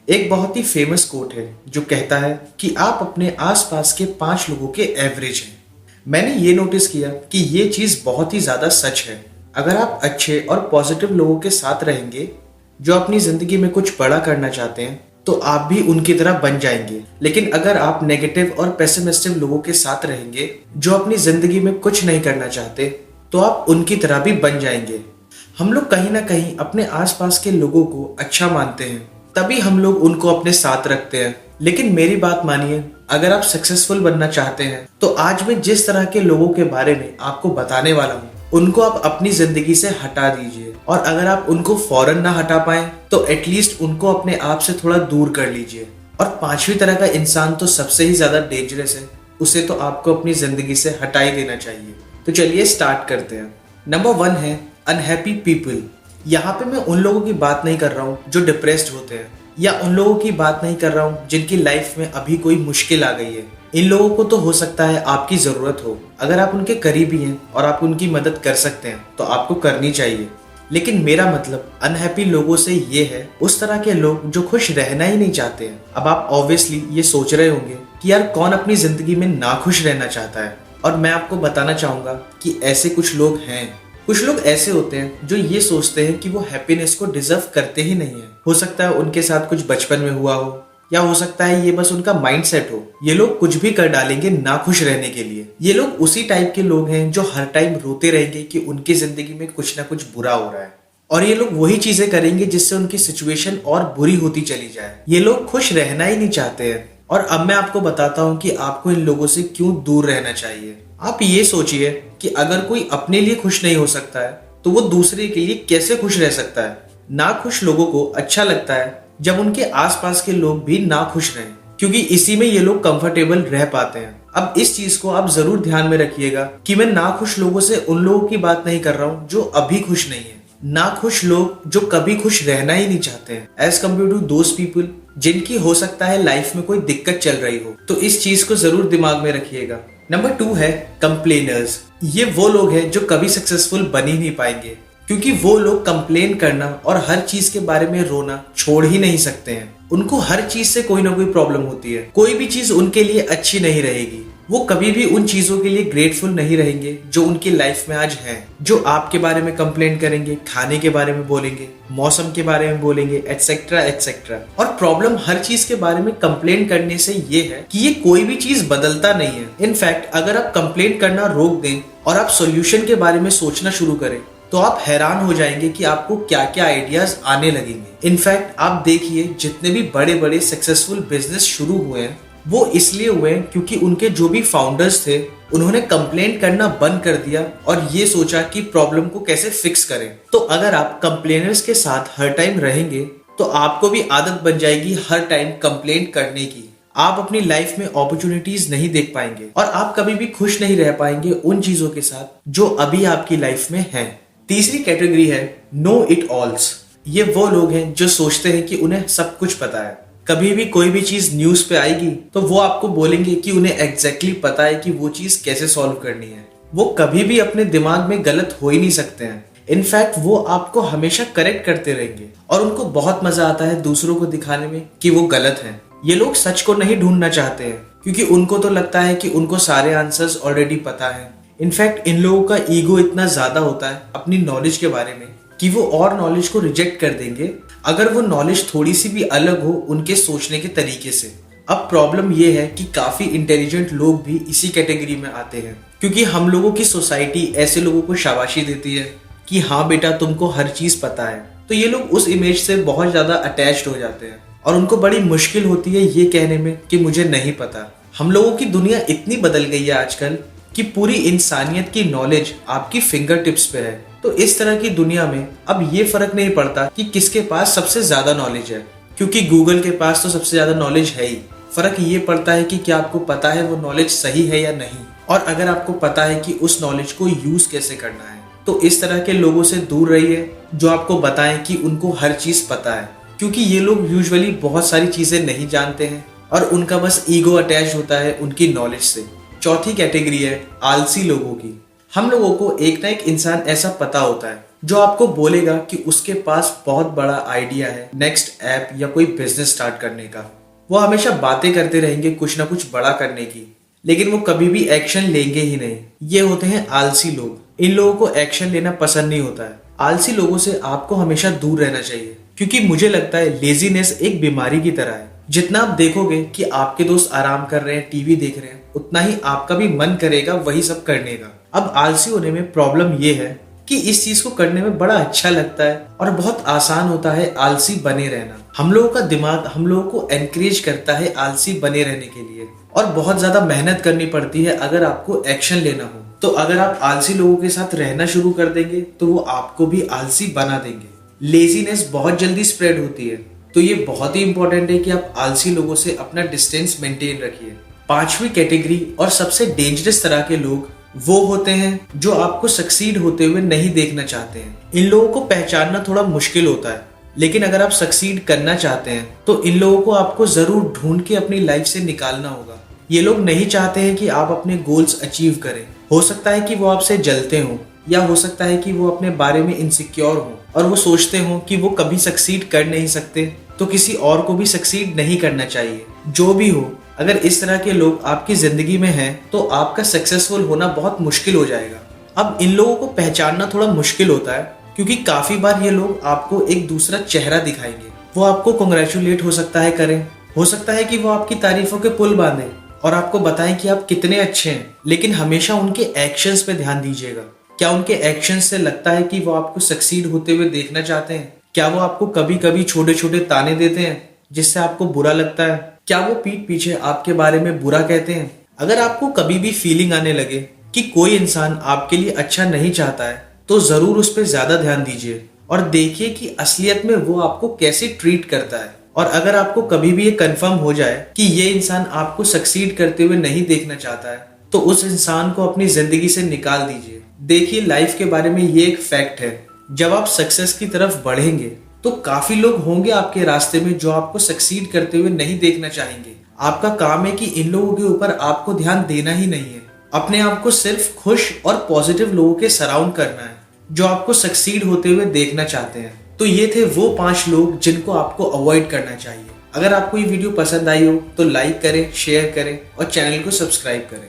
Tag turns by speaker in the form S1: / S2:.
S1: एक बहुत ही famous quote है जो कहता है कि आप अपने आसपास के 5 लोगों के एवरेज हैं। मैंने ये नोटिस किया कि ये चीज़ बहुत ही ज़्यादा सच है। अगर आप अच्छे और पॉजिटिव लोगों के साथ रहेंगे जो अपनी ज़िंदगी में कुछ बड़ा करना चाहते हैं तो आप भी उनकी तरह बन जाएंगे। लेकिन अगर आप नेगेटिव और पेसिमिस्टिक लोगों के साथ रहेंगे जो अपनी ज़िंदगी में कुछ नहीं करना चाहते तो आप उनकी तरह भी बन जाएंगे। हम लोग कहीं ना कहीं अपने आसपास के लोगों को अच्छा मानते हैं, तभी हम लोग उनको अपने साथ रखते हैं। लेकिन मेरी बात मानिए, अगर आप सक्सेसफुल बनना चाहते हैं तो आज मैं जिस तरह के लोगों के बारे में आपको बताने वाला हूँ उनको आप अपनी जिंदगी से हटा दीजिए। और अगर आप उनको फौरन ना हटा पाए तो एटलीस्ट उनको अपने आप से थोड़ा दूर कर लीजिए। और 5वीं तरह का इंसान तो सबसे ही ज्यादा डेंजरस है, उसे तो आपको अपनी जिंदगी से हटा ही देना चाहिए। तो चलिए स्टार्ट करते हैं। नंबर 1 है अनहैप्पी पीपल। यहाँ पे मैं उन लोगों की बात नहीं कर रहा हूँ जो डिप्रेस्ड होते हैं, या उन लोगों की बात नहीं कर रहा हूँ जिनकी लाइफ में अभी कोई मुश्किल आ गई है। इन लोगों को तो हो सकता है आपकी जरूरत हो, अगर आप उनके करीबी हैं और आप उनकी मदद कर सकते हैं तो आपको करनी चाहिए। लेकिन मेरा मतलब अनहैप्पी लोगों से ये है उस तरह के लोग जो खुश रहना ही नहीं चाहते हैं। अब आप ऑब्वियसली ये सोच रहे होंगे कि यार कौन अपनी जिंदगी में नाखुश रहना चाहता है, और मैं आपको बताना चाहूंगा कि ऐसे कुछ लोग हैं। कुछ लोग ऐसे होते हैं जो ये सोचते हैं कि वो हैप्पीनेस को डिजर्व करते ही नहीं है। हो सकता है उनके साथ कुछ बचपन में हुआ हो, या हो सकता है ये बस उनका माइंडसेट हो। ये लोग कुछ भी कर डालेंगे ना खुश रहने के लिए। ये लोग उसी टाइप के लोग हैं जो हर टाइम रोते रहेंगे कि उनकी जिंदगी में कुछ ना कुछ बुरा हो रहा है, और ये लोग वही चीजें करेंगे जिससे उनकी सिचुएशन और बुरी होती चली जाए। ये लोग खुश रहना ही नहीं चाहते हैं। और अब मैं आपको बताता हूँ कि आपको इन लोगों से क्यों दूर रहना चाहिए। आप ये सोचिए कि अगर कोई अपने लिए खुश नहीं हो सकता है तो वो दूसरे के लिए कैसे खुश रह सकता है। ना खुश लोगों को अच्छा लगता है जब उनके आसपास के लोग भी ना खुश रहें, क्योंकि इसी में ये लोग कंफर्टेबल रह पाते हैं। अब इस चीज को आप जरूर ध्यान में रखिएगा कि मैं ना खुश लोगों से उन लोगों की बात नहीं कर रहा हूँ जो अभी खुश नहीं है। ना खुश लोग जो कभी खुश रहना ही नहीं चाहते हैं, as compare to those people जिनकी हो सकता है लाइफ में कोई दिक्कत चल रही हो। तो इस चीज को जरूर दिमाग में रखिएगा। नंबर 2 है कंप्लेनर्स। ये वो लोग हैं जो कभी सक्सेसफुल बन ही नहीं पाएंगे, क्योंकि वो लोग कंप्लेन करना और हर चीज के बारे में रोना छोड़ ही नहीं सकते हैं। उनको हर चीज से कोई ना कोई प्रॉब्लम होती है। कोई भी चीज उनके लिए अच्छी नहीं रहेगी। वो कभी भी उन चीजों के लिए ग्रेटफुल नहीं रहेंगे जो उनकी लाइफ में आज हैं। जो आपके बारे में कंप्लेन करेंगे, खाने के बारे में बोलेंगे, मौसम के बारे में बोलेंगे, एटसेट्रा एटसेट्रा। और प्रॉब्लम हर चीज के बारे में कंप्लेन करने से ये है कि ये कोई भी चीज बदलता नहीं है। इनफैक्ट अगर आप कंप्लेन करना रोक दें और आप सोल्यूशन के बारे में सोचना शुरू करें तो आप हैरान हो जाएंगे कि आपको क्या क्या आइडियाज आने लगेंगे। इनफैक्ट आप देखिए, जितने भी बड़े बड़े सक्सेसफुल बिजनेस शुरू हुए हैं वो इसलिए हुए हैं क्योंकि उनके जो भी फाउंडर्स थे उन्होंने कंप्लेंट करना बंद कर दिया और ये सोचा कि प्रॉब्लम को कैसे फिक्स करें। तो अगर आप कंप्लेनर्स के साथ हर टाइम रहेंगे तो आपको भी आदत बन जाएगी हर टाइम कंप्लेंट करने की। आप अपनी लाइफ में अपॉर्चुनिटीज नहीं देख पाएंगे और आप कभी भी खुश नहीं रह पाएंगे उन चीजों के साथ जो अभी आपकी लाइफ में है। तीसरी कैटेगरी है नो इट ऑल्स। ये वो लोग हैं जो सोचते हैं कि उन्हें सब कुछ पता है। कभी भी कोई भी चीज न्यूज पे आएगी तो वो आपको बोलेंगे कि उन्हें एग्जैक्टली पता है कि वो चीज कैसे सॉल्व करनी है। वो कभी भी अपने दिमाग में गलत हो ही नहीं सकते हैं। इनफैक्ट वो आपको हमेशा करेक्ट करते रहेंगे और उनको बहुत मजा आता है दूसरों को दिखाने में कि वो गलत हैं। ये लोग सच को नहीं ढूंढना चाहते हैं क्योंकि उनको तो लगता है कि उनको सारे आंसर्स ऑलरेडी पता है। इनफैक्ट इन लोगों का ईगो इतना ज्यादा होता है अपनी नॉलेज के बारे में कि वो और नॉलेज को रिजेक्ट कर देंगे अगर वो नॉलेज थोड़ी सी भी अलग हो उनके सोचने के तरीके से। अब प्रॉब्लम ये है कि काफी इंटेलिजेंट लोग भी इसी कैटेगरी में आते हैं, क्योंकि हम लोगों की सोसाइटी ऐसे लोगों को शाबाशी देती है कि हाँ बेटा तुमको हर चीज पता है। तो ये लोग उस इमेज से बहुत ज्यादा अटैच्ड हो जाते हैं और उनको बड़ी मुश्किल होती है ये कहने में कि मुझे नहीं पता। हम लोगों की दुनिया इतनी बदल गई है आजकल कि पूरी इंसानियत की नॉलेज आपकी फिंगर टिप्स पे है। तो इस तरह की दुनिया में अब ये फर्क नहीं पड़ता कि किसके पास सबसे ज्यादा नॉलेज है, क्योंकि गूगल के पास तो सबसे ज्यादा नॉलेज है ही। फर्क ये पड़ता है कि क्या आपको पता है वो नॉलेज सही है या नहीं, और अगर आपको पता है कि उस नॉलेज को यूज कैसे करना है। तो इस तरह के लोगों से दूर रहिए जो आपको बताएं कि उनको हर चीज पता है, क्योंकि ये लोग यूजुअली बहुत सारी चीजें नहीं जानते हैं और उनका बस ईगो अटैच होता है उनकी नॉलेज से। चौथी कैटेगरी है आलसी लोगों की। हम लोगों को एक ना एक इंसान ऐसा पता होता है जो आपको बोलेगा कि उसके पास बहुत बड़ा आइडिया है नेक्स्ट ऐप या कोई बिजनेस स्टार्ट करने का। वो हमेशा बातें करते रहेंगे कुछ ना कुछ बड़ा करने की, लेकिन वो कभी भी एक्शन लेंगे ही नहीं। ये होते हैं आलसी लोग। इन लोगों को एक्शन लेना पसंद नहीं होता है। आलसी लोगों से आपको हमेशा दूर रहना चाहिए, क्योंकि मुझे लगता है लेजीनेस एक बीमारी की तरह है। जितना आप देखोगे कि आपके दोस्त आराम कर रहे हैं, टीवी देख रहे हैं, उतना ही आपका भी मन करेगा वही सब करने का। अब आलसी होने में प्रॉब्लम ये है कि इस चीज को करने में बड़ा अच्छा लगता है और बहुत आसान होता है आलसी बने रहना। हम लोगों का दिमाग हम लोगों को एनकरेज करता है आलसी बने रहने के लिए, और बहुत ज्यादा मेहनत करनी पड़ती है अगर आपको एक्शन लेना हो। तो अगर आप आलसी लोगों के साथ रहना शुरू कर देंगे तो वो आपको भी आलसी बना देंगे। लेजीनेस बहुत जल्दी स्प्रेड होती है, तो ये बहुत ही इंपॉर्टेंट है कि आप आलसी लोगों से अपना डिस्टेंस मेंटेन रखिए। पांचवी कैटेगरी और सबसे डेंजरस तरह के लोग वो होते हैं जो आपको सक्सीड होते हुए नहीं देखना चाहते हैं। इन लोगों को पहचानना थोड़ा मुश्किल होता है, लेकिन अगर आप सक्सीड करना चाहते हैं तो इन लोगों को आपको जरूर ढूंढ के अपनी लाइफ से निकालना होगा। ये लोग नहीं चाहते हैं कि आप अपने गोल्स अचीव करें। हो सकता है कि वो आपसे जलते हों, या हो सकता है कि वो अपने बारे में इनसिक्योर हों और वो सोचते हों कि वो कभी सक्सीड कर नहीं सकते, तो किसी और को भी सक्सीड नहीं करना चाहिए। जो भी हो, अगर इस तरह के लोग आपकी जिंदगी में हैं तो आपका सक्सेसफुल होना बहुत मुश्किल हो जाएगा। अब इन लोगों को पहचानना थोड़ा मुश्किल होता है, क्योंकि काफी बार ये लोग आपको एक दूसरा चेहरा दिखाएंगे। वो आपको कांग्रेचुलेट हो सकता है करें, हो सकता है कि वो आपकी तारीफों के पुल बांधे और आपको बताएं कि आप कितने अच्छे हैं, लेकिन हमेशा उनके एक्शंस पे ध्यान दीजिएगा। क्या उनके एक्शंस से लगता है कि वो आपको सक्सीड होते हुए देखना चाहते हैं? क्या वो आपको कभी कभी छोटे छोटे ताने देते हैं जिससे आपको बुरा लगता है? क्या वो पीठ पीछे आपके बारे में बुरा कहते हैं? अगर आपको कभी भी फीलिंग आने लगे कि कोई इंसान आपके लिए अच्छा नहीं चाहता है, तो जरूर उस पर ज्यादा ध्यान दीजिए और देखिए कि असलियत में वो आपको कैसे ट्रीट करता है। और अगर आपको कभी भी ये कंफर्म हो जाए कि ये इंसान आपको सक्सीड करते हुए नहीं देखना चाहता है, तो उस इंसान को अपनी जिंदगी से निकाल दीजिए। देखिए, लाइफ के बारे में ये एक फैक्ट है, जब आप सक्सेस की तरफ बढ़ेंगे तो काफी लोग होंगे आपके रास्ते में जो आपको सक्सीड करते हुए नहीं देखना चाहेंगे। आपका काम है कि इन लोगों के ऊपर आपको ध्यान देना ही नहीं है। अपने आप को सिर्फ खुश और पॉजिटिव लोगों के सराउंड करना है जो आपको सक्सीड होते हुए देखना चाहते हैं। तो ये थे वो 5 लोग जिनको आपको अवॉइड करना चाहिए। अगर आपको ये वीडियो पसंद आई हो तो लाइक करें, शेयर करें और चैनल को सब्सक्राइब करें।